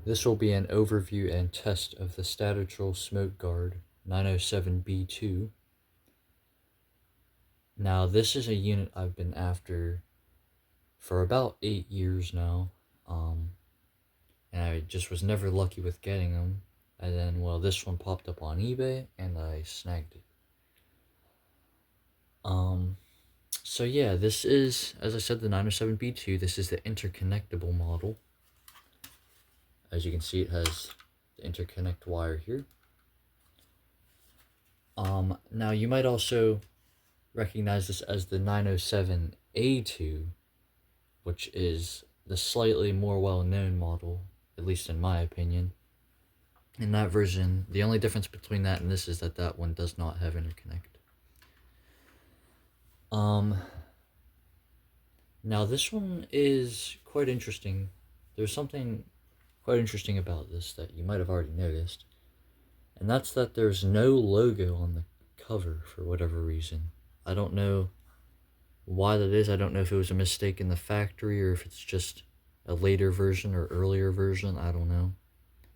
This will be an overview and test of the Statitrol Smoke Gard 907B2. Now, this is a unit I've been after for about 8 years now, and I just was never lucky with getting them. And then, well, this one popped up on eBay, and I snagged it. So yeah, this is, as I said, the 907B2. This is the interconnectable model. As you can see, it has the interconnect wire here. Now you might also recognize this as the 907A2, which is the slightly more well-known model, at least in my opinion. In that version, the only difference between that and this is that that one does not have interconnect. Now this one is quite interesting. There's something quite interesting about this that you might have already noticed, and that's that there's no logo on the cover for whatever reason. I don't know why that is. I don't know if it was a mistake in the factory or if it's just a later version or earlier version. I don't know.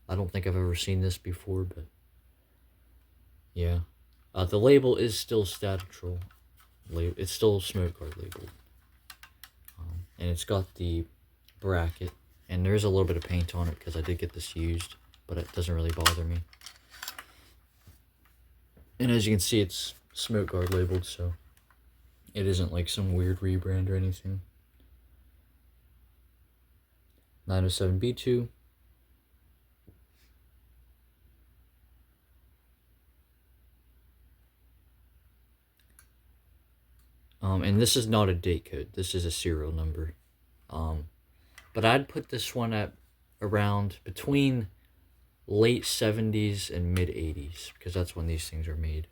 I don't think I've ever seen this before, but yeah. The label is still Statitrol. It's still Smoke Gard labeled. And it's got the bracket, and there's a little bit of paint on it because I did get this used, but it doesn't really bother me. And as you can see, it's Smoke Gard labeled, so it isn't like some weird rebrand or anything. 907B2. And this is not a date code. This is a serial number. But I'd put this one at around between late 70s and mid 80s, because that's when these things are made.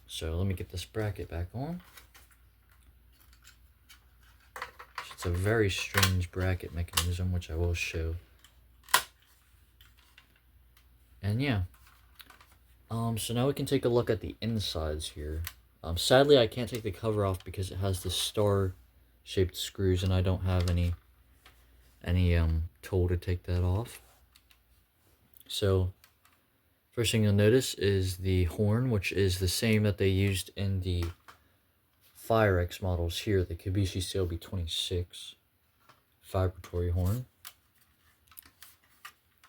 So let me get this bracket back on. It's a very strange bracket mechanism, which I will show. And yeah. So now we can take a look at the insides here. Sadly, I can't take the cover off because it has the star-shaped screws, and I don't have any tool to take that off. So, first thing you'll notice is the horn, which is the same that they used in the FireX models here, the Kibishi Seobi 26 vibratory horn.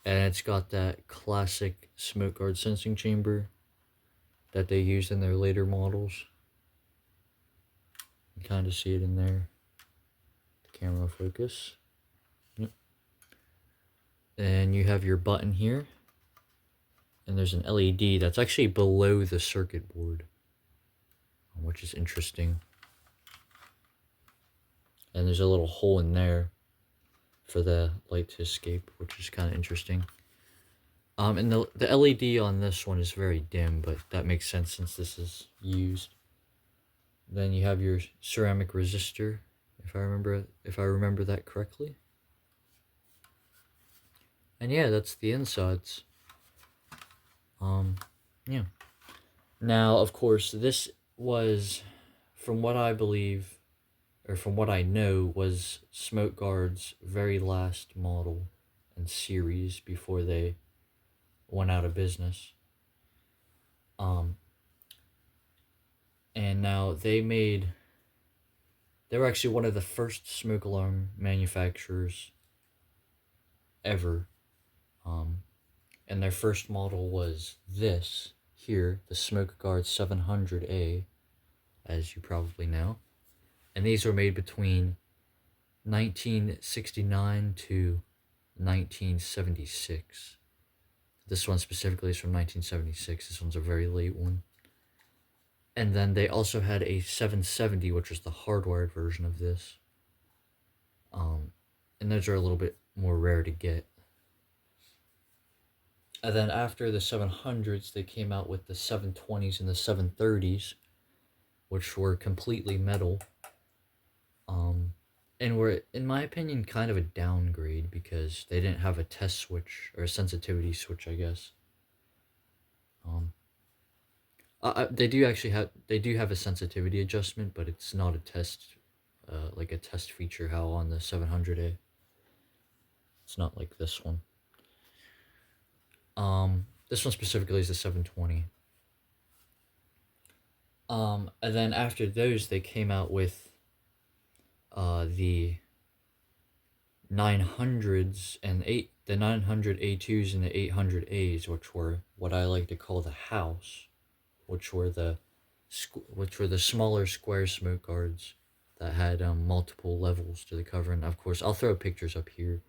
And it's got that classic Smoke Gard sensing chamber that they used in their later models. You can kind of see it in there. The camera focus. Yep. And you have your button here. And there's an LED that's actually below the circuit board, which is interesting. And there's a little hole in there for the light to escape, which is kind of interesting. And the LED on this one is very dim, but that makes sense since this is used. Then you have your ceramic resistor, if I remember that correctly. And yeah, that's the insides. Yeah. Now, of course, this was, from what I believe, or from what I know, was Smoke Gard's very last model and series before they went out of business. And now they were actually one of the first smoke alarm manufacturers ever. And their first model was this here, the Smoke Gard 700A, as you probably know. And these were made between 1969 to 1976. This one specifically is from 1976. This one's a very late one. And then they also had a 770, which was the hardwired version of this. And those are a little bit more rare to get. And then after the 700s, they came out with the 720s and the 730s, which were completely metal. And were, in my opinion, kind of a downgrade because they didn't have a test switch, or a sensitivity switch, I guess. They do have a sensitivity adjustment, but it's not a test, like a test feature how on the 700A. It's not like this one. This one specifically is the 720. And then after those, they came out with the 900s and the 900 A2s and the 800 A's, which were what I like to call the house, which were the smaller square smoke guards that had multiple levels to the cover. And of course, I'll throw pictures up here.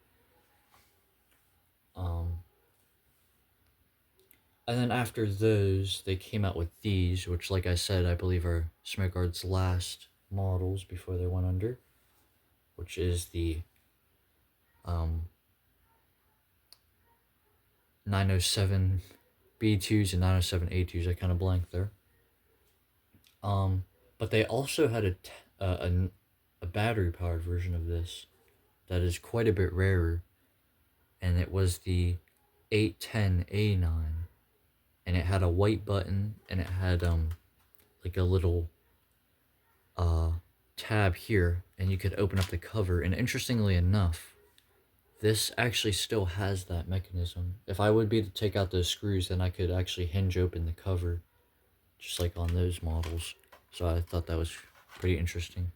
And then after those, they came out with these, which, like I said, I believe are Smoke Guard's last models before they went under, which is the 907 B2s and 907 A2s. I kind of blanked there. But they also had a battery-powered version of this that is quite a bit rarer, and it was the 810A9. And it had a white button, and it had like a little tab here, and you could open up the cover. And interestingly enough, this actually still has that mechanism. If I would be to take out those screws, then I could actually hinge open the cover, just like on those models. So I thought that was pretty interesting.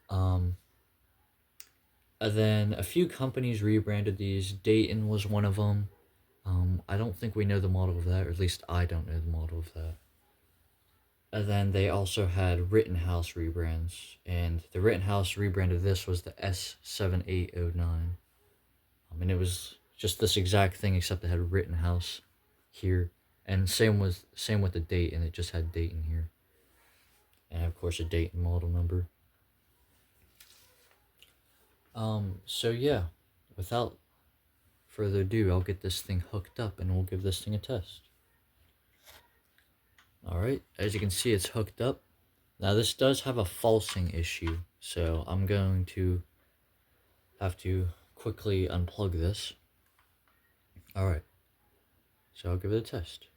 And then a few companies rebranded these. Dayton was one of them. I don't think we know the model of that, or at least I don't know the model of that. And then they also had Rittenhouse rebrands, and the Rittenhouse rebrand of this was the S7809. And it was just this exact thing, except it had Rittenhouse here, and same with the Dayton. It just had Dayton here, and of course a Dayton model number. So yeah, without further ado, I'll get this thing hooked up and we'll give this thing a test. Alright, as you can see, it's hooked up. Now this does have a falsing issue, so I'm going to have to quickly unplug this. Alright, so I'll give it a test.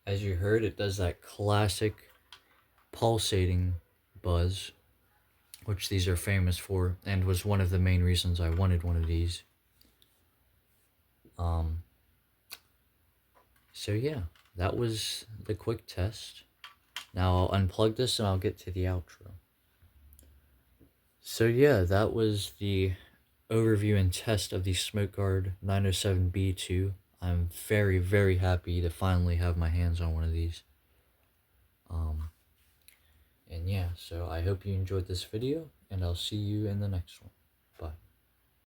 As you heard, it does that classic pulsating buzz, which these are famous for, and was one of the main reasons I wanted one of these. So yeah, that was the quick test. Now I'll unplug this and I'll get to the outro. So yeah, that was the overview and test of the Smoke Guard 907B2. I'm very, very happy to finally have my hands on one of these. And yeah, so I hope you enjoyed this video, and I'll see you in the next one. Bye.